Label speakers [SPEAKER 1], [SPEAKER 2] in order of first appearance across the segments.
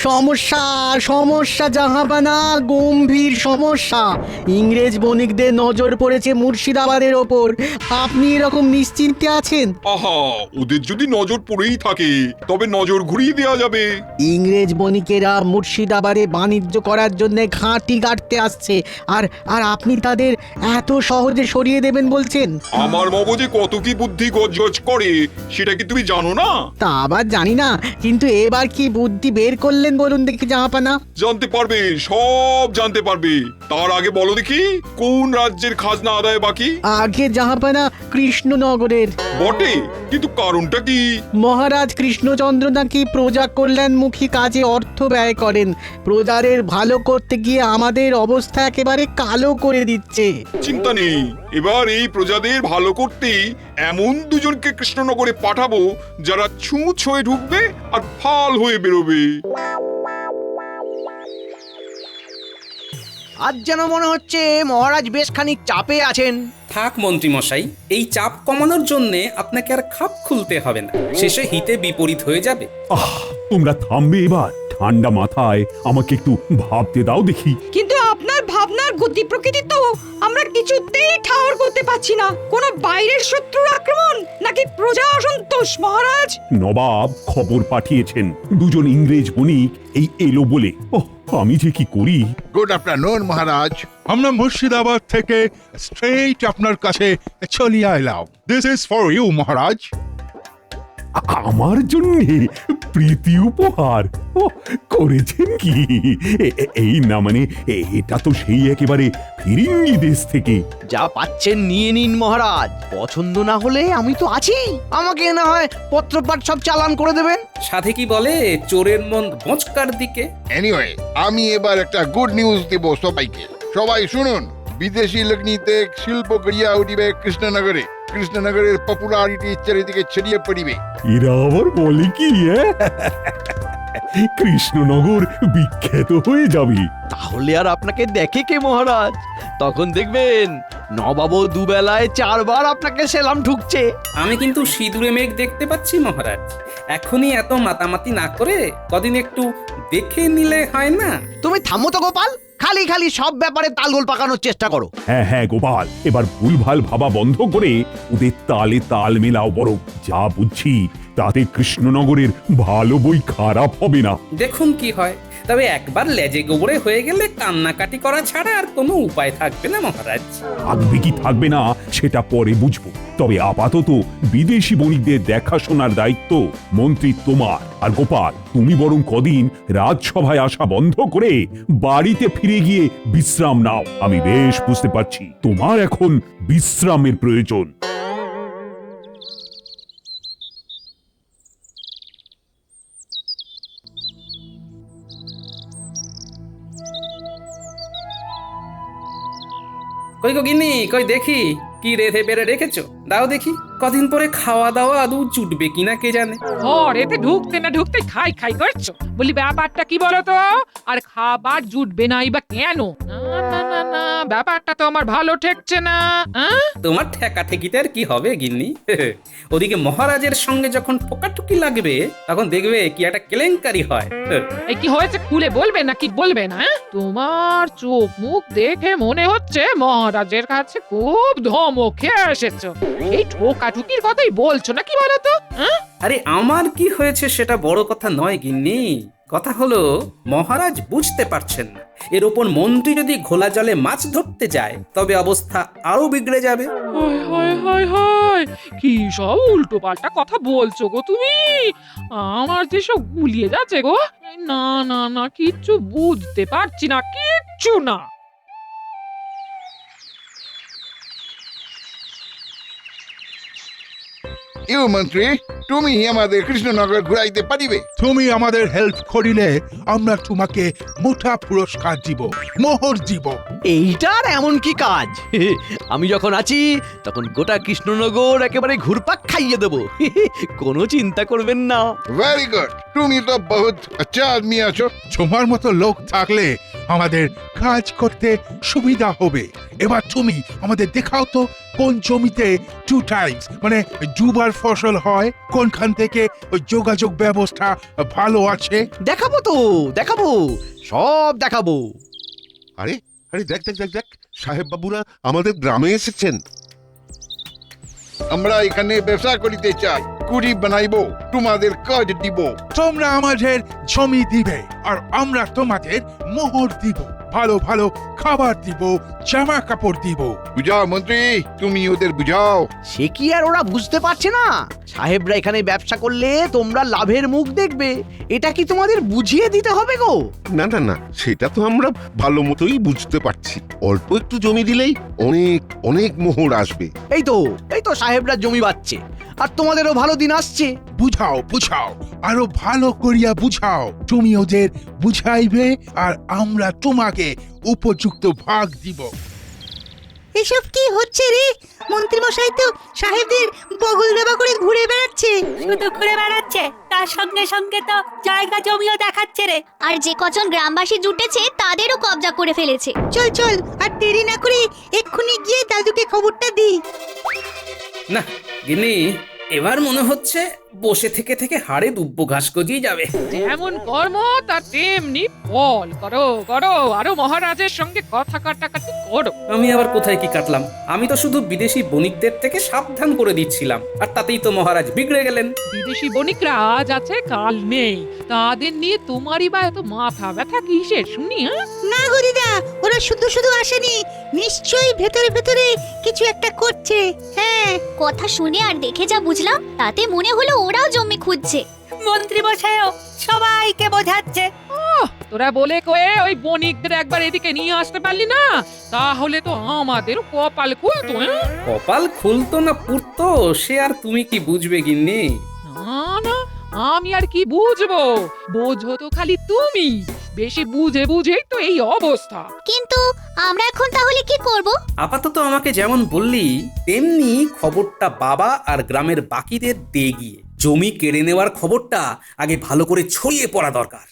[SPEAKER 1] সমস্যা সমস্যা জাহাপানা, গম্ভীর সমস্যা। ইংরেজ বণিকদের নজর পড়েছে মুর্শিদাবাদের ওপর। আপনি এরকম নিশ্চিন্তে আছেন?
[SPEAKER 2] আহা, ওদের যদি নজর পড়েই থাকে তবে নজর ঘুরিয়ে দেওয়া যাবে।
[SPEAKER 1] ইংরেজ বণিকেরা মুর্শিদাবাদে বাণিজ্য করার জন্য ঘাঁটি গাড়তে আসছে, আর আর আপনি তাদের এত সহজে সরিয়ে দেবেন বলছেন?
[SPEAKER 2] আমার মগজে কত কি বুদ্ধি গজগজ করে সেটা কি তুমি জানো না?
[SPEAKER 1] তা আবার জানি না, কিন্তু এবার কি বুদ্ধি বের করলেন বলুন দেখি জাহাপানা।
[SPEAKER 2] জানতে পারবে, সব জানতে পারবে। তার আগে বলো দেখি, কোন রাজ্যের খাজনা আদায় বাকি?
[SPEAKER 1] আগে জাহাপানা কৃষ্ণনগরের।
[SPEAKER 2] বটে, কিন্তু কারণটা কি?
[SPEAKER 1] মহারাজ কৃষ্ণচন্দ্র নাকি প্রজা কল্যাণমুখী কাজে অর্থ ব্যয় করেন। প্রজাদের ভালো করতে গিয়ে আমাদের অবস্থা একেবারে কালো করে দিচ্ছে।
[SPEAKER 2] চিন্তা নেই, এবার এই প্রজাদের ভালো করতেই এমন দুজনকে কৃষ্ণনগরে পাঠাবো যারা ছুঁচ হয়ে ঢুকবে আর ফাল হয়ে বেরোবে।
[SPEAKER 3] আজ যেন মনে হচ্ছে মহারাজ বেশ খানিক চাপে আছেন।
[SPEAKER 4] থাক মন্ত্রীমশাই, এই চাপ কমানোর জন্য আপনাকে আর খাপ খুলতে হবে না, শেষে হিতে বিপরীত হয়ে যাবে।
[SPEAKER 5] তোমরা থামবে এবার? ঠান্ডা মাথায় আমাকে একটু ভাবতে দাও দেখি।
[SPEAKER 6] কিন্তু আপনার ভাবনার গতি প্রকৃতি তো আমরা কিছুতেই ঠাহর করতে পারছি না। কোনো বাইরের শত্রুর আক্রমণ নাকি প্রজা অসন্তোষ মহারাজ?
[SPEAKER 5] নবাব খবর পাঠিয়েছেন দুজন ইংরেজ বণিক এই এলো বলে। আমি যে কি করি।
[SPEAKER 7] গুড আফটারনুন মহারাজ। আমরা মুর্শিদাবাদ থেকে স্ট্রেইট আপনার কাছে চলে এলাম। দিস ইজ ফর ইউ মহারাজ।
[SPEAKER 5] আমার জন্য প্রীতি উপহার করেছেন কি? এই না মানে এটা তো সেই একেবারে ফিরিঙ্গি দেশ থেকে।
[SPEAKER 3] যা পাচ্ছেন নিয়ে নিন মহারাজ, পছন্দ না হলে আমি তো আছি, আমাকে না হয় পত্রপাঠ সব চালান করে দেবেন।
[SPEAKER 4] সাধে কি বলে, চোরের মন বোঁচকার দিকে।
[SPEAKER 7] এনিওয়ে, আমি এবার একটা গুড নিউজ দেব সবাইকে। সবাই শুনুন, বিদেশি লগ্নিতে শিল্প গড়িয়া উঠিবে কৃষ্ণনগরে। কৃষ্ণনগরের পপুলারিটি চারিদিকে ছড়িয়ে পড়িবে।
[SPEAKER 5] এরা আবার বলে কি? কৃষ্ণনগর বিখ্যাত হয়ে যাবে।
[SPEAKER 3] তাহলে আর আপনাকে দেখে কে মহারাজ? তখন দেখবেন নবাবও দুবেলায় 4 বার আপনাকে সেলাম ঢুকছে।
[SPEAKER 4] আমি কিন্তু সিঁদুরে মেঘ দেখতে পাচ্ছি মহারাজ। এখনই এত মাতামাতি না করে কদিন একটু দেখে নিলে হয় না?
[SPEAKER 3] তুমি থামো তো গোপাল, খালি খালি সব ব্যাপারে তালগোল পাকানোর চেষ্টা করো।
[SPEAKER 5] হ্যাঁ গোপাল, এবার ভুলভাল ভাবা বন্ধ করে ওদের তালে তাল মেলাও। বড় যা বুঝছি তাতে কৃষ্ণনগরের ভালো বই খারাপ হবে না।
[SPEAKER 4] দেখুন কি হয়। তবে একবার লেজে গোবরে হয়ে গেলে কান্নাকাটি করা ছাড়া আর কোনো উপায় থাকবে না মহারাজ।
[SPEAKER 5] থাকবে কি থাকবে না সেটা পরে বুঝবো। তবে আপাতত বিদেশি বণিকদের দেখাশোনার দায়িত্ব মন্ত্রী তোমার। আর গোপাল, তুমি বরং কদিন রাজসভায় আসা বন্ধ করে বাড়িতে ফিরে গিয়ে বিশ্রাম নাও। আমি বেশ বুঝতে পারছি তোমার এখন বিশ্রামের প্রয়োজন।
[SPEAKER 4] কই গো গিন্নি, কই দেখি কি রেধে বেড়ে রেখেছো, দাও দেখি। কদিন পরে খাওয়া দাওয়া আদৌ জুটবে কিনা কে জানে।
[SPEAKER 8] ঘরেতে ঢুকতে না ঢুকতে খাই খাই করছো। বলি ব্যাপারটা কি বলো তো? আর খাবার জুটবে নাই বা কেন? না, ব্যাপারটা তো আমার ভালো ঠেকছে না।
[SPEAKER 4] তোমার ঠেকা ঠেকিতে আর কি হবে গিন্নি? ওদিকে মহারাজের সঙ্গে যখন ঠোকাঠুকি লাগবে তখন দেখবে কি একটা কেলেঙ্কারি হয়।
[SPEAKER 8] এই কি হয়েছে খুলে বলবে নাকি বলবে না? তোমার চোখ মুখ দেখে মনে হচ্ছে মহারাজের কাছে খুব ধমক খেয়ে এসেছো। এই ঠোকাঠুকির কথাই বলছো না কি বলো তো?
[SPEAKER 4] আরে আমার কি হয়েছে সেটা বড় কথা নয় গিন্নি। কথা হলো মহারাজ বুঝতে পারছেন না, এর ওপর মন্ত্রী যদি ঘোলা জলে মাছ ধরতে যায় তবে অবস্থা আরো বিগড়ে যাবে।
[SPEAKER 8] হায়, কি সব উল্টো পাল্টা কথা বলছো গো তুমি? আমার যে সব গুলিয়ে যাচ্ছে গো। না, কিচ্ছু বুঝতে পারছি না, কিচ্ছু না।
[SPEAKER 7] ইউ মন্ত্রী, তুমি আমাদের কৃষ্ণনগর ঘুরাইতে পারিবে? তুমি আমাদের হেল্প করিলে আমরা তোমাকে মোটা পুরস্কার দিব, মোহর দিব।
[SPEAKER 3] এইটার এমন কি কাজ? আমি যখন আছি তখন গোটা কৃষ্ণনগর একেবারে ঘুরপাক খাইয়ে দেবো। কোনো চিন্তা করবেন না।
[SPEAKER 7] ভেরি গুড, তুমি তো বহুত আচ্ছা আদমি আছো। তোমার মতো লোক থাকলে
[SPEAKER 9] আমাদের কাজ করতে সুবিধা হবে। এবার তুমি আমাদের দেখাও তো কোন জমিতে 2 টাইমস মানে দুবার ফসল হয়, কোনখান থেকে ওই যোগাযোগ ব্যবস্থা ভালো আছে।
[SPEAKER 3] দেখাবো তো, দেখাবো, সব দেখাবো।
[SPEAKER 10] আরে আরে দেখ দেখ দেখ দেখ, সাহেব বাবুরা আমাদের গ্রামে এসেছেন।
[SPEAKER 7] আমরা এখানে ব্যবসা করিতে চাই, কুড়ি বানাইবো, তোমাদের কাজ দিব।
[SPEAKER 9] তোমরা আমাদের জমি দিবে আর আমরা তোমাদের মোহর দিব, ভালো ভালো খাবার দিব, জামা কাপড় দিব।
[SPEAKER 7] বুঝাও মন্ত্রী, তুমি ওদের বুঝাও।
[SPEAKER 3] সে কি আর ওরা বুঝতে পারছে না? সাহেবরা এখানে ব্যবসা করলে তোমরা লাভের মুখ দেখবে, এটা কি তোমাদের বুঝিয়ে দিতে হবে গো?
[SPEAKER 10] না না না, সেটা তো আমরা ভালো মতোই বুঝতে পারছি। অল্প একটু জমি দিলেই অনেক অনেক মোহর আসবে।
[SPEAKER 3] এই তো সাহেবরা জমি বাচ্ছে, আর তোমাদেরও ভালো দিন আসছে।
[SPEAKER 9] বুঝাও বুঝাও, আরো ভালো করিয়া বুঝাও। তুমি ওদের বুঝাইবে আর আমরা তোমাকে উপযুক্ত ভাগ দিব।
[SPEAKER 11] এসব কি হচ্ছে রে? মন্ত্রী মশাই তো সাহেবদের বগল দেবা করে ঘুরে বেড়াচ্ছে।
[SPEAKER 12] শুধু ঘুরে বেড়াচ্ছে, তার সঙ্গে সঙ্গে তো জায়গা জমিও দেখাচ্ছে রে।
[SPEAKER 11] আর যে কজন গ্রামবাসী জুটেছে তাদেরও কবজা করে ফেলেছে। চল চল, আর দেরি না করে এক্ষুনি গিয়ে দাদুকে খবরটা দিই।
[SPEAKER 4] না গিন্নি, এবার মনে হচ্ছে বসে থেকে থেকে হাড়ে দুব্বো ঘাস গজিয়ে যাবে।
[SPEAKER 8] যেমন কর্ম তার তেমনি ফল। করো করো, আরো মহারাজের সঙ্গে কথা কাটাকাটি করো।
[SPEAKER 4] আমি আবার কোথায় কি কাটলাম? আমি তো শুধু বিদেশি বণিকদের থেকে সাবধান করে দিচ্ছিলাম, আর তাতেই তো মহারাজ বিগড়ে গেলেন।
[SPEAKER 8] বিদেশি বণিকরা আজ আছে কাল নেই, তাদের নিয়ে তোমারই বা এত মাথা ব্যথা কিসের শুনি?
[SPEAKER 11] না গো দিদা, ওরা শুধু শুধু আসেনি, নিশ্চয়ই ভেতরে ভেতরে কিছু একটা করছে। হ্যাঁ, কথা শুনে আর দেখে যা বুঝলাম, তাতে মনে হলো ওরাও জমি খুঁজছে।
[SPEAKER 12] মন্ত্রী মশাইও সবাইকে বোঝাচ্ছে।
[SPEAKER 8] তোরা বলে কয়ে ওই বণিকদের একবার এদিকে নিয়ে আসতে পারলি না, তাহলে তো আমাদের কপাল খুলতো।
[SPEAKER 4] কপাল খুলতো না পুড়তো, সে আর তুমি কি বুঝবে গিন্নি?
[SPEAKER 8] না না, আমি আর কি বুঝবো? বোঝো তো খালি তুমি, বেশি বুঝে বুঝেই তো এই অবস্থা।
[SPEAKER 11] কিন্তু আমরা এখন তাহলে কি করব?
[SPEAKER 4] আপাতত আমাকে যেমন বললি তেমনি খবরটা বাবা আর গ্রামের বাকিদের দিয়ে গিয়ে জমি কেড়ে নেওয়ার খবরটা আগে ভালো করে ছড়িয়ে পড়া দরকার।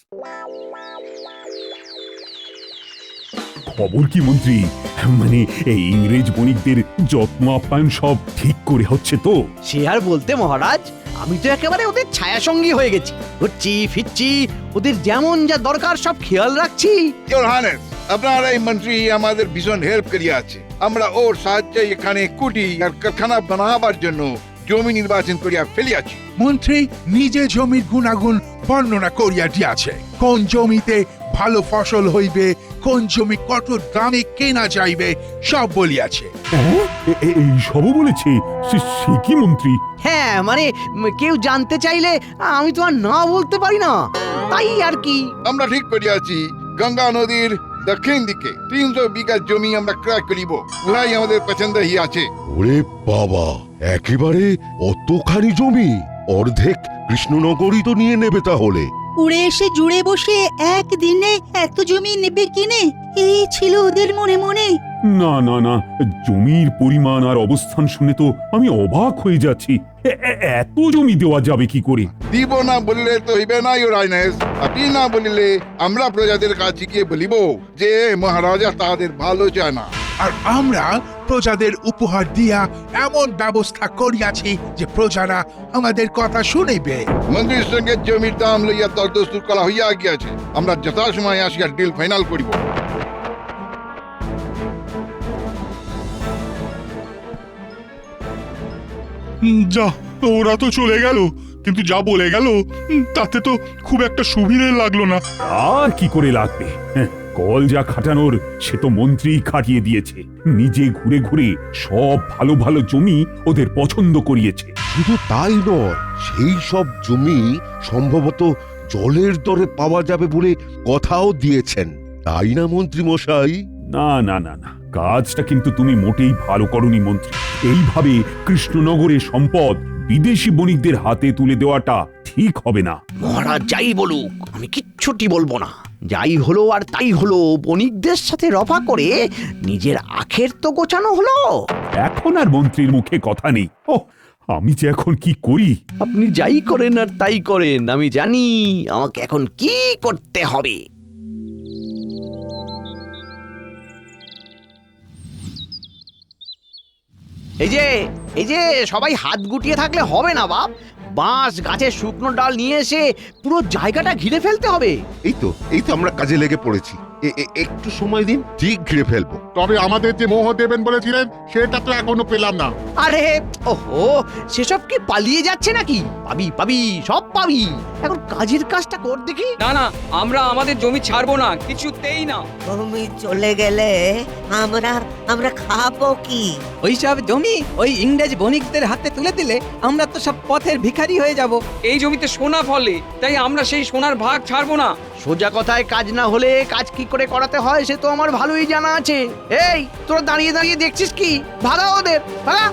[SPEAKER 5] খবর কি মন্ত্রী? মানে এই ইংরেজ বণিকদের যত্ন আপ্যায়ন সব ঠিক করে হচ্ছে তো?
[SPEAKER 3] সে আর বলতে মহারাজ, আমি তো একেবারে ওদের ছায়া সঙ্গী হয়ে গেছি। ঘুরছি ফিরছি, ওদের যেমন যা দরকার সব খেয়াল রাখছি।
[SPEAKER 7] ইওর হানেস, আপনার এই মন্ত্রী আমাদের ভীষণ হেল্প করিয়া আছে। আমরা ওর সাহায্যে এখানে কুটি আর কারখানা বানাবার জন্য জমি নির্বাচন করিয়া ফেলিয়াছি।
[SPEAKER 9] মন্ত্রী নিজে জমির গুণাগুণ বর্ণনা করিয়া দিয়াছে, কোন জমিতে ভালো ফসল হইবে, কোন জমি কত দামে কেনা যাইবে, সব বলিয়াছে।
[SPEAKER 5] এই সবও বলেছে? সে কি মন্ত্রী?
[SPEAKER 3] হ্যাঁ মানে কেউ জানতে চাইলে আমি তো আর না বলতে পারি না, তাই আর কি।
[SPEAKER 7] আমরা ঠিক করিয়াছি, গঙ্গা নদীর দক্ষিণ দিকে 300 বিঘা জমি আমরা ক্রয় করিব। উহাই আমাদের পছন্দ আছে।
[SPEAKER 10] ওরে বাবা, একেবারে অতখানি জমি? অর্ধেক কৃষ্ণনগরই তো নিয়ে নেবে তাহলে।
[SPEAKER 11] উড়ে এসে জুড়ে বসে একদিনে এত জমি নেবে কিনে, এই ছিল ওদের মনে মনে।
[SPEAKER 5] না না না, জমির পরিমাণ আর অবস্থান শুনে তো আমি অবাক হয়ে যাচ্ছি। এত জমি দেওয়া যাবে কি করে?
[SPEAKER 7] দিব না বললে তো হইবে না ইওর হাইনেস। আপনি না বলিলে আমরা প্রজাদের কাছে গিয়ে বলিব যে মহারাজা তাদের ভালো চায় না।
[SPEAKER 9] আর আমরা প্রজাদের উপহার দিয়া এমন ব্যবস্থা করিয়াছি যে প্রজারা আমাদের কথা শুনিবে।
[SPEAKER 7] মন্ত্রীর সঙ্গে জমির দাম লইয়া দরদস্তুর করা হইয়া গিয়াছে। আমরা যথাসময়ে আসিয়া ডিল ফাইনাল করিব।
[SPEAKER 13] যা, ওরা তো চলে গেল, কিন্তু যা বলে গেল তাতে তো খুব একটা সুবিধে লাগলো না।
[SPEAKER 5] আর কি করে লাগবে? কল যা খাটানোর সে তো মন্ত্রী খাটিয়ে দিয়েছে। নিজে ঘুরে ঘুরে সব ভালো ভালো জমি ওদের পছন্দ করিয়েছে।
[SPEAKER 10] শুধু তাই নয়, সেই সব জমি সম্ভবত জলের দরে পাওয়া যাবে বলে কথাও দিয়েছেন, তাই না মন্ত্রী মশাই?
[SPEAKER 5] না না না না, কাজটা কিন্তু তুমি মোটেই ভালো করনি মন্ত্রী। এইভাবে কৃষ্ণনগরের সম্পদ বিদেশি বণিকদের হাতে তুলে দেওয়াটা ঠিক হবে না।
[SPEAKER 3] মহারাজ যাই বলুক, আমি কিচ্ছুটি বলবো না। যাই হলো আর তাই হলো, বণিকদের সাথে রফা করে নিজের আখের তো গোছানো হলো।
[SPEAKER 5] এখন আর মন্ত্রীর মুখে কথা নেই। ও, আমি যে এখন কি করি?
[SPEAKER 3] আপনি যাই করেন আর তাই করেন, আমি জানি আমাকে এখন কি করতে হবে। এই যে সবাই হাত গুটিয়ে থাকলে হবে না বাপ, বাঁশ গাছের শুকনো ডাল নিয়ে এসে পুরো জায়গাটা ঘিরে ফেলতে হবে।
[SPEAKER 10] এই তো আমরা কাজে লেগে পড়েছি। একটু সময় দিন, ঠিক ঘিরে ফেলবো।
[SPEAKER 13] তবে আমাদের যে মোহ দেবেন বলেছিলেন সেটা তো এখনো পেলাম না।
[SPEAKER 3] আরে ওহো, সেসব কি পালিয়ে যাচ্ছে নাকি? পাবি সব পাবি, এখন কাজের কাজটা কর দেখি।
[SPEAKER 14] না না, আমরা আমাদের জমি ছাড়বো না, কিছুতেই না।
[SPEAKER 15] জমি চলে গেলে আমরা খাবো কি?
[SPEAKER 14] ওই সব জমি ওই ইংরেজ বণিকদের হাতে তুলে দিলে আমরা তো সব পথের ভিখারি হয়ে যাব। এই জমিতে সোনা ফলে, তাই আমরা সেই সোনার ভাগ ছাড়বো না।
[SPEAKER 3] সোজা কথায় কাজ না হলে কাজ কি করে করাতে হয় সে তো আমার ভালোই জানা আছে। এই তোরা দাঁড়িয়ে দাঁড়িয়ে দেখছিস কি? ভাগা ওদের, ভাগা।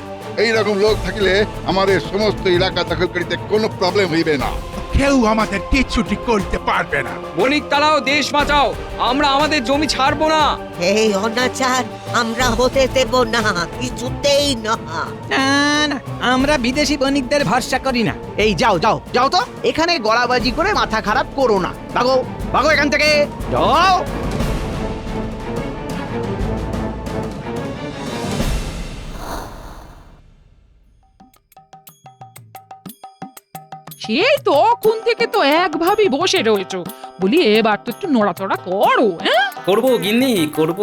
[SPEAKER 7] এইরকম লোক থাকলে আমাদের সমস্ত এলাকা দখলকারীতে কোনো প্রবলেম হইবে না।
[SPEAKER 9] কেউ আমাদের কিচ্ছুটি করতে পারবে না।
[SPEAKER 14] বণিক তারাও দেশ বাঁচাও, আমরা আমাদের জমি ছাড়বো না।
[SPEAKER 15] এই অনাচার আমরা হতে দেব না, কিছুতেই না।
[SPEAKER 14] না, আমরা বিদেশি বণিকদের ভরসা করি না।
[SPEAKER 3] এই যাও তো, এখানে গলাবাজি করে মাথা খারাপ করো না। ভাগো এখান থেকে, যাও।
[SPEAKER 8] সেই তখন থেকে তো একভাবেই বসে রয়েছো, বলি এবার তো একটু নড়াচড়া করো। হ্যাঁ,
[SPEAKER 4] করব গিন্নি, করব,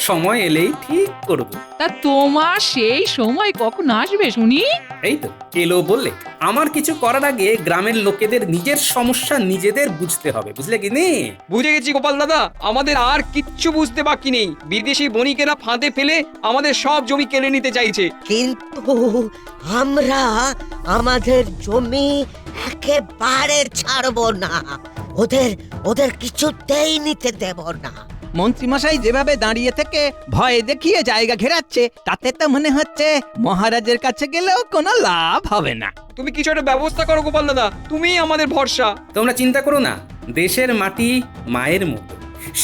[SPEAKER 4] সময় এলেই ঠিক করব।
[SPEAKER 8] তা তোমার সেই সময় কখন আসবে শুনি?
[SPEAKER 4] এই তো এলো বললে। আমার কিছু করার আগে গ্রামের লোকেদের নিজের সমস্যা নিজেদের বুঝতে হবে, বুঝলে গিন্নি?
[SPEAKER 14] বুঝে গেছি গোপাল দাদা, আমাদের আর কিচ্ছু বুঝতে বাকি নেই। বিদেশি বণিকেরা ফাঁদে ফেলে আমাদের সব জমি কেড়ে নিতে চাইছে।
[SPEAKER 15] কিন্তু আমরা আমাদের জমি একেবারে ছাড়বো না, ওদের কিছুতেই নিতে দেব না।
[SPEAKER 14] মন্ত্রীমশাই যেভাবে দাঁড়িয়ে থেকে ভয় দেখিয়ে জায়গা ঘেরাচ্ছে, তাতে তো মনে হচ্ছে মহারাজের কাছে গেলেও কোনো লাভ হবে না। তুমি কিছু একটা ব্যবস্থা করো গোপাল দাদা, তুমিই আমাদের ভরসা।
[SPEAKER 4] তোমরা চিন্তা করো না, দেশের মাটি মায়ের মতো,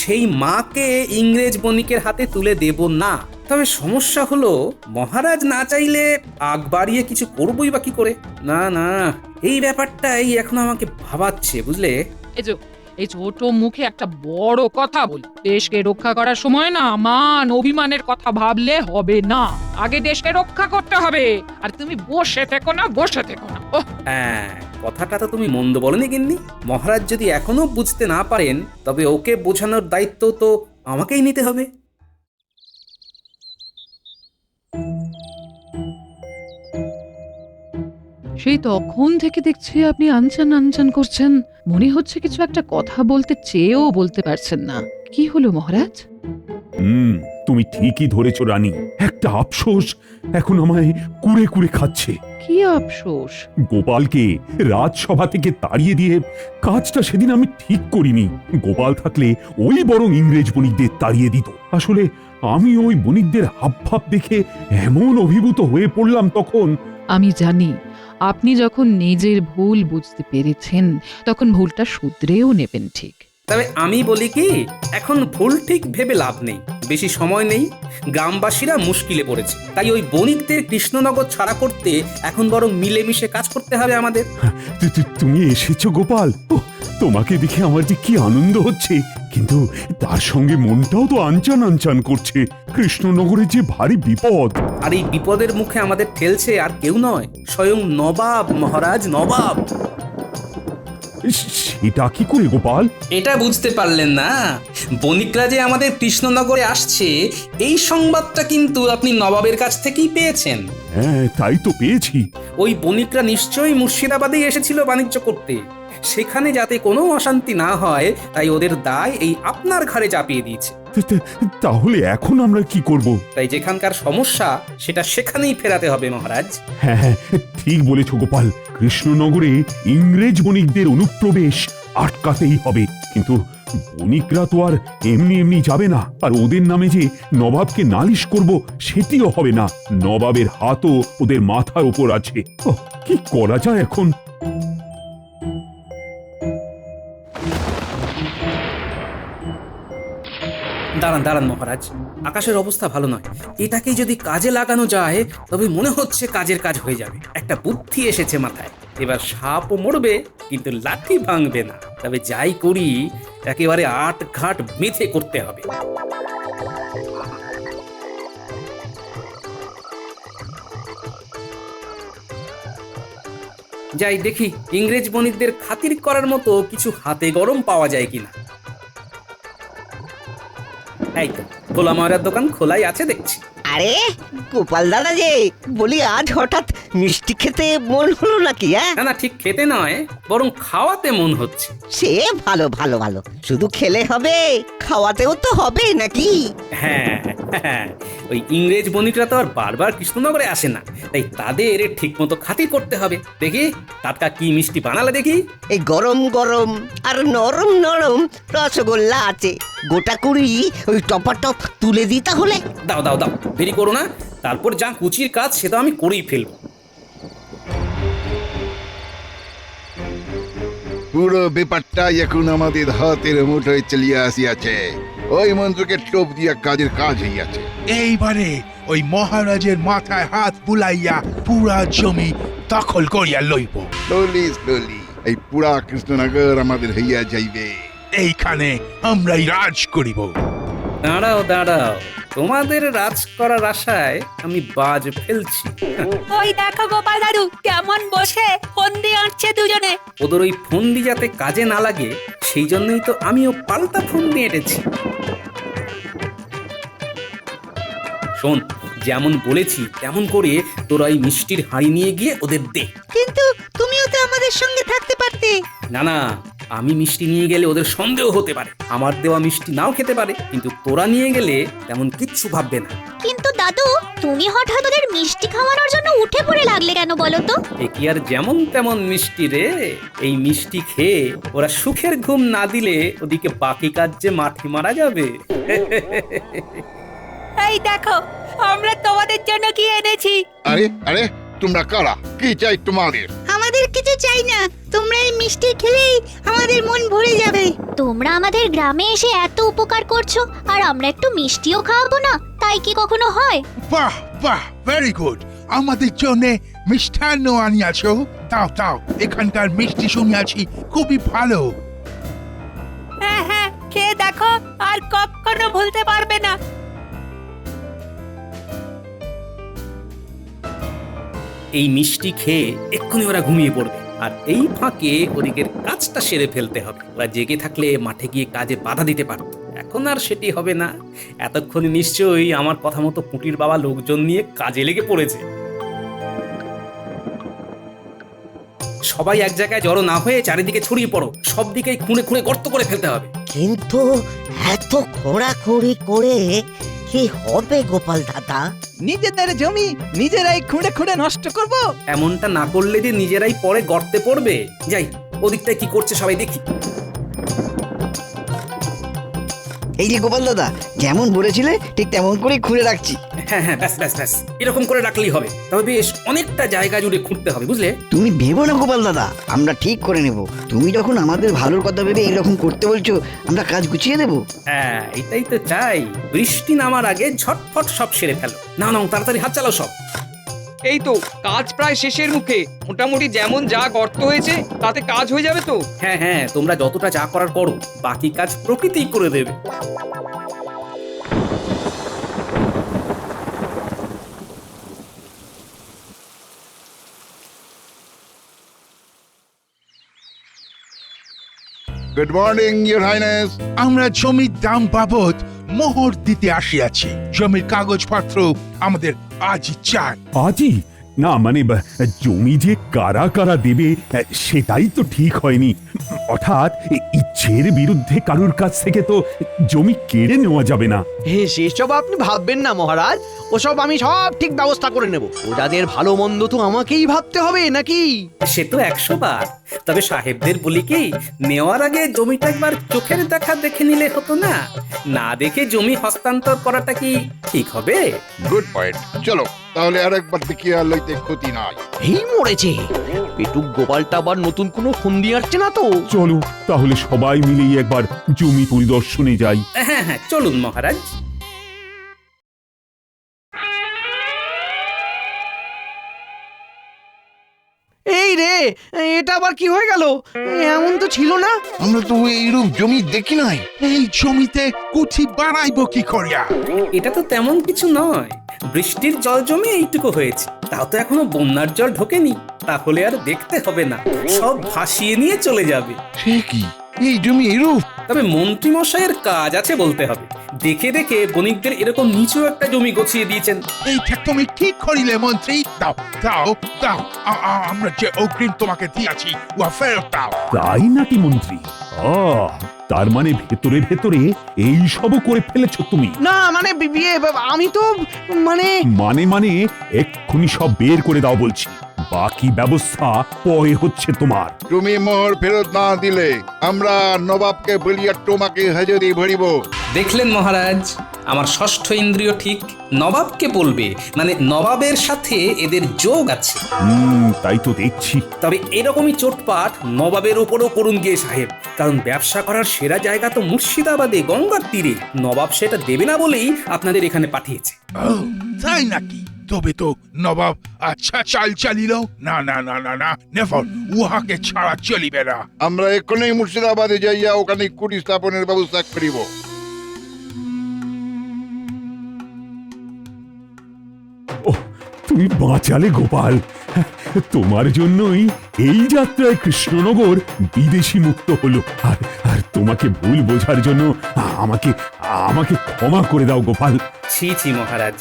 [SPEAKER 4] সেই মাকে ইংরেজ বণিকের হাতে তুলে দেব না। তবে সমস্যা হলো মহারাজ না চাইলে আগ বাড়িয়ে কিছু করবই বা কি করে। না, এই ব্যাপারটাই এখন আমাকে ভাবাচ্ছে, বুঝলে?
[SPEAKER 8] এই ছোট মুখে একটা বড় কথা বলি, দেশকে রক্ষা করার সময় না মান অভিমানের কথা ভাবলে হবে না। আগে দেশকে রক্ষা করতে হবে, আর তুমি বসে থেকো না।
[SPEAKER 4] হ্যাঁ, কথাটা তো তুমি মন্দ বলনি গিন্নি। মহারাজ যদি এখনো বুঝতে না পারেন, তবে ওকে বোঝানোর দায়িত্ব তো আমাকেই নিতে হবে।
[SPEAKER 8] সেই তখন থেকে দেখছি আপনি আনচান করছেন, মনে হচ্ছে কিছু একটা কথা বলতে চেয়েও বলতে পারছেন না। কি হলো মহারাজ?
[SPEAKER 5] তুমি ঠিকই ধরেছো রানী। একটা আফসোস এখন আমায় কুড়ে কুড়ে খাচ্ছে।
[SPEAKER 8] কি আফসোস?
[SPEAKER 5] গোপালকে রাজসভা থেকে তাড়িয়ে দিয়ে কাজটা সেদিন আমি ঠিক করিনি। গোপাল থাকলে ওই বরং ইংরেজ বণিকদের তাড়িয়ে দিত। আসলে আমি ওই বণিকদের হাবভাব দেখে এমন অভিভূত হয়ে পড়লাম তখন।
[SPEAKER 8] আমি জানি আপনি যখন নিজের ভুল বুঝতে পেরেছেন তখন ভুলটা শুধরেও নেবেন ঠিক।
[SPEAKER 4] তবে আমি বলি কি, এখন ভুল ঠিক ভেবে লাভ নেই, বেশি সময় নেই। গ্রামবাসীরা মুশকিলে পড়েছে, তাই ওই বণিকদের কৃষ্ণনগর ছাড়া করতে এখন বরং মিলেমিশে কাজ করতে হবে আমাদের।
[SPEAKER 5] তুমি এসেছো গোপাল, তোমাকে দেখে আমার যে কি আনন্দ হচ্ছে, কিন্তু তার সঙ্গে মনটাও তো আনচান করছে। কৃষ্ণনগরে যে ভারী বিপদ,
[SPEAKER 4] আর এই বিপদের মুখে আমাদের ঠেলছে আর কেউ নয়, স্বয়ং নবাব, মহারাজ নবাব।
[SPEAKER 5] সেটা কি করে গোপাল?
[SPEAKER 4] এটা বুঝতে পারলেন না? বণিকরা যে আমাদের কৃষ্ণনগরে আসছে, এই সংবাদটা কিন্তু আপনি নবাবের কাছ থেকেই পেয়েছেন।
[SPEAKER 5] হ্যাঁ, তাই তো পেয়েছি।
[SPEAKER 4] ওই বণিকরা নিশ্চয়ই মুর্শিদাবাদেই এসেছিল বাণিজ্য করতে। সেখানে যাতে কোনো অশান্তি না হয়, তাই ওদের দায় এই আপনার ঘাড়ে চাপিয়ে দিয়েছে।
[SPEAKER 5] তাহলে এখন আমরা কি করব?
[SPEAKER 4] তাই যেখানকার সমস্যা সেটা সেখানেই ফেরাতে হবে মহারাজ।
[SPEAKER 5] হ্যাঁ, ঠিক বলেছ গোপাল। কৃষ্ণনগরে ইংরেজ বণিকদের অনুপ্রবেশ আটকাতেই হবে। কিন্তু বণিকরা তো আর এমনি যাবে না, আর ওদের নামে যে নবাবকে নালিশ করব সেটিও হবে না। নবাবের হাতও ওদের মাথার উপর আছে। কি করা যায় এখন?
[SPEAKER 4] দাঁড়ান মহারাজ, আকাশের অবস্থা ভালো নয়। এটাকেই যদি কাজে লাগানো যায় তবে মনে হচ্ছে কাজের কাজ হয়ে যাবে। একটা বুদ্ধি এসেছে মাথায়। এবার সাপও মরবে কিন্তু লাঠি ভাঙবে না। তবে যাই করি একেবারে আট ঘাট বেঁধে করতে হবে। যাই দেখি ইংরেজ বণিকদের খাতির করার মতো কিছু হাতে গরম পাওয়া যায় কিনা। এই তো গোলা ময়রার দোকান খোলাই আছে দেখছি।
[SPEAKER 15] আরে গোপাল দাদা যে বলি আজ হঠাৎ মিষ্টি খেতে মন হলো নাকি?
[SPEAKER 4] না না, ঠিক খেতে নয়, বরং খাওয়াতে মন হচ্ছে।
[SPEAKER 15] সে ভালো ভালো ভালো, শুধু খেলে হবে, খাওয়াতেও তো হবে নাকি?
[SPEAKER 4] হ্যাঁ হ্যাঁ, ওই ইংরেজ বণিকরা তো আর বারবার কৃষ্ণনগরে আসে না, তাই তাদের ঠিক মতো খাতির করতে হবে। দেখি টাটকা কি মিষ্টি বানালে দেখি।
[SPEAKER 15] এই গরম গরম আর নরম নরম রসগোল্লা আছে, গোটা কুড়ি ওই টপাটপ তুলে দিই তাহলে।
[SPEAKER 4] দাও দাও দাও, দেরি করো না, তারপর যা কুচির কাজ সেটা আমি করেই ফেলবো।
[SPEAKER 7] পুরো ব্যাপারটা এখন আমাদের হাতের মুঠোয় চলিয়ে আসিয়াছে। ওই মন্ত্রকে টোপ দিয়া কাজের কাজ হইয়াছে।
[SPEAKER 9] এইবারে ওই মহারাজের মাথায় হাত বুলাইয়া পুরা জমি দখল করিয়া লইব।
[SPEAKER 7] স্লোলি স্লোলি এই পুরা কৃষ্ণনগর আমাদের হইয়া যাইবে।
[SPEAKER 9] এইখানে আমরাই রাজ করিব।
[SPEAKER 4] দাঁড়াও দাঁড়াও, তোমাদের রাজ করার আশায় আমি বাজ ফেলছি।
[SPEAKER 12] ওই দেখো গোপাল দাদু কেমন বসে ফন্দি আঁটছে দুজনে।
[SPEAKER 4] ওদের ওই ফন্দি যাতে কাজে না লাগে সেই জন্যই তো আমিও পাল্টা ফন্দি এঁটেছি। শোন, যেমন বলেছি তেমন করে তোরা এই মিষ্টির হাঁড়ি নিয়ে গিয়ে ওদের দে।
[SPEAKER 11] কিন্তু তুমিও তো আমাদের সঙ্গে থাকতে পারতে।
[SPEAKER 4] না না, আমি মিষ্টি নিয়ে গেলে ওদের সন্দেহ হতে পারে, আমার দেওয়া মিষ্টি নাও খেতে পারে, কিন্তু তোরা নিয়ে গেলে তেমন কিচ্ছু ভাববে না।
[SPEAKER 11] কিন্তু দাদু, তুমি হঠাৎ ওদের মিষ্টি খাওয়ানোর জন্য উঠে পড়ে লাগলে কেন বলো তো?
[SPEAKER 4] এ কি আর যেমন তেমন মিষ্টি রে, এই মিষ্টি খেয়ে ওরা সুখের ঘুম না দিলে ওদিকে বাকি কাজ যে মাঠে মারা যাবে।
[SPEAKER 12] এই দেখো আমরা তোমাদের জন্য কি এনেছি।
[SPEAKER 7] আরে আরে, তোমরা কারা? কি চাই তোমাদের?
[SPEAKER 11] আমাদের কিছু চাই না, তোমরা এই মিষ্টি খেলেই আমাদের মন ভরে যাবে। তোমরা আমাদের গ্রামে এসে এত উপকার করছো, আর আমরা একটু মিষ্টিও খাওয়াবো না, তাই কি কখনো হয়?
[SPEAKER 9] বাহ বাহ, ভেরি গুড। আমাদের জন্য মিষ্টান্ন আনিয়াছো। তাও তাও, এখানকার মিষ্টি শুনিয়াছি খুবই ভালো।
[SPEAKER 12] হ্যাঁ হ্যাঁ, খেয়ে দেখো, আর কখনো ভুলতে পারবে না।
[SPEAKER 4] এই মিষ্টি খেয়ে এক্ষুনি ওরা ঘুমিয়ে পড়বে, আর এই ফাঁকে ওদিকের কাজটা সেরে ফেলতে হবে। ওরা জেগে থাকলে মাঠে গিয়ে কাজে বাধা দিতে পারতো, এখন আর সেটি হবে না। এতক্ষণে নিশ্চয়ই আমার কথা মতো পুটির বাবা লোকজন নিয়ে কাজে লেগে পড়েছে। সবাই এক জায়গায় জড়ো না হয়ে চারিদিকে ছড়িয়ে পড়ো, সব দিকেই খুঁড়ে খুঁড়ে গর্ত করে ফেলতে হবে।
[SPEAKER 15] কিন্তু এত খোঁড়াখুঁড়ি করে কি হবে গোপাল দাদা?
[SPEAKER 14] নিজেদের জমি নিজেরাই খুঁড়ে খুঁড়ে নষ্ট করব?
[SPEAKER 4] এমনটা না করলে যে নিজেরাই পরে গর্তে পড়বে। যাই, ওদিকটায় কি করছে সবাই দেখি।
[SPEAKER 16] এই যে গোপাল দাদা, যেমন বলেছিলে ঠিক তেমন করেই খুঁড়ে রাখছি।
[SPEAKER 4] হ্যাঁ হ্যাঁ, ব্যাস ব্যাস ব্যাস, এরকম করে রাখলেই হবে। তবে বেশ অনেকটা জায়গা জুড়ে খুঁড়তে হবে, বুঝলে?
[SPEAKER 16] তুমি ভেবো না গোপাল দাদা, আমরা ঠিক করে নেব। তুমি যখন আমাদের ভালোর কথা ভেবে এইরকম করতে বলছো, আমরা কাজ গুছিয়ে দেবো।
[SPEAKER 4] হ্যাঁ, এটাই তো চাই। বৃষ্টি নামার আগে ঝটফট সব সেরে ফেলো। না না, তাড়াতাড়ি হাত চালাও সব।
[SPEAKER 14] এই তো কাজ প্রায় শেষের মুখে, মোটামুটি যেমন যা গর্ত হয়েছে তাতে কাজ হয়ে যাবে তো।
[SPEAKER 4] হ্যাঁ হ্যাঁ, তোমরা যতটা যা করার করো, বাকি কাজ প্রকৃতিই করে দেবে।
[SPEAKER 7] Good morning your highness.
[SPEAKER 9] আমরা জমির দাম বাবদ মোহর দিতে আসিয়াছি। জমির কাগজপত্র আমাদের আজই চাই।
[SPEAKER 5] আজই? না মানে জমি যে কারা কারা দেবে সেটাই তো ঠিক হয়নি। অর্থাৎ ইচ্ছের বিরুদ্ধে কারুর কাছ থেকে তো জমি কেড়ে নেওয়া যাবে না।
[SPEAKER 3] হে, সেসব আপনি ভাববেন না মহারাজ, ওসব আমি সব ঠিক ব্যবস্থা করে নেব। ওদের ভালো মন্দ তো আমাকেই ভাবতে হবে নাকি?
[SPEAKER 4] সে তো 100 বার। তবে সাহেবদের বলি কি, নেওয়ার আগে জমিটা একবার চোখের দেখা দেখে নিলে হতো না? না দেখে জমি হস্তান্তর করাটা কি ঠিক হবে?
[SPEAKER 7] Good point. চলো তাহলে আরেকবার দেখিয়ে লইতে ক্ষতি নাই।
[SPEAKER 3] এই মরেছে, পেটুক গোপালটা আবার নতুন কোনো ফন্দি আসছে না তো?
[SPEAKER 5] চলো তাহলে সবাই মিলেই একবার জমি পরিদর্শনে যাই।
[SPEAKER 4] হ্যাঁ হ্যাঁ, চলুন মহারাজ।
[SPEAKER 3] এই রে, এটা আবার কি হয়ে গেল? এমন তো ছিল না।
[SPEAKER 7] আমরা তো এইরূপ জমি দেখি নাই।
[SPEAKER 9] এই জমিতে কুঠি বানাইবো কি করিয়া?
[SPEAKER 4] এটা তো তেমন কিছু নয়, বৃষ্টির জল জমে এইটুকু হয়েছে, তাও তো এখনো বন্যার জল ঢোকেনি। তাহলে আর দেখতে হবে না, সব ভাসিয়ে নিয়ে চলে যাবে।
[SPEAKER 7] সে কি, এই জমি এরূপ?
[SPEAKER 4] তবে মন্ত্রী মশাইয়ের কাজ আছে বলতে হবে। দেখে দেখে বণিকদের এরকম নিচু একটা জমি গছিয়ে দিয়েছেন।
[SPEAKER 9] এইটা তুমি ঠিক করিলে মন্ত্রী। দাও দাও দাও, আমরা যে অগ্রিম তোমাকে দিয়েছি উহা ফেরত দাও।
[SPEAKER 5] তাই নাকি মন্ত্রী? তার মানে ভেতরে ভেতরে এই সবও করে ফেলেছো তুমি?
[SPEAKER 3] না মানে আমি তো মানে
[SPEAKER 5] মানে এক্ষুনি সব বের করে দাও বলছি, বাকি ব্যবস্থা পরে হচ্ছে তোমার।
[SPEAKER 7] তুমি মোহর ফেরত না দিলে আমরা নবাবকে বলিয়া তোমাকে হাজতে ভরিব।
[SPEAKER 4] দেখলেন মহারাজ, আমার ষষ্ঠ ইন্দ্রিয় ঠিক নবাবকে বলবে, মানে নবাবের সাথে এদের যোগ আছে।
[SPEAKER 5] তাই তো দেখছি।
[SPEAKER 4] তবে এরকমই চোটপাট নবাবের ওপরও করুন গিয়ে সাহেব, কারণ ব্যবসা করার সেরা জায়গা তো মুর্শিদাবাদে, গঙ্গার তীরে। নবাব সেটা দেবে না বলেই আপনাদের এখানে পাঠিয়েছে।
[SPEAKER 9] তাই নাকি? তবে তো নবাব আচ্ছা চাল চালিল। না না না না না, নেভার, উহাকে ছাড়া চলিবে না।
[SPEAKER 7] আমরা এক্ষুনি মুর্শিদাবাদে যাইয়া ওখানে কুটি স্থাপনের ব্যবস্থা করিব।
[SPEAKER 5] তুমি বাঁচালে গোপাল, তোমার জন্যই এই যাত্রায় কৃষ্ণনগর বিদেশি মুক্ত হলো। আর তোমাকে ভুল বোঝার জন্য আমাকে ক্ষমা করে দাও গোপাল।
[SPEAKER 4] ছি ছি মহারাজ,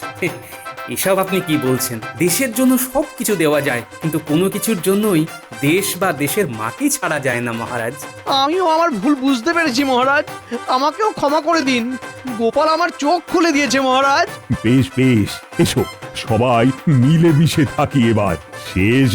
[SPEAKER 4] এসব আপনি কি বলছেন? দেশের জন্য সবকিছু দেওয়া যায়, কিন্তু কোনো কিছুর জন্যই দেশ বা দেশের মাটি ছাড়া যায় না মহারাজ।
[SPEAKER 3] আমিও আমার ভুল বুঝতে পেরেছি মহারাজ, আমাকেও ক্ষমা করে দিন। গোপাল আমার চোখ খুলে দিয়েছে মহারাজ।
[SPEAKER 5] বেশ বেশ, এসো সবাই মিলেমিশে থাকি এবার। শেষ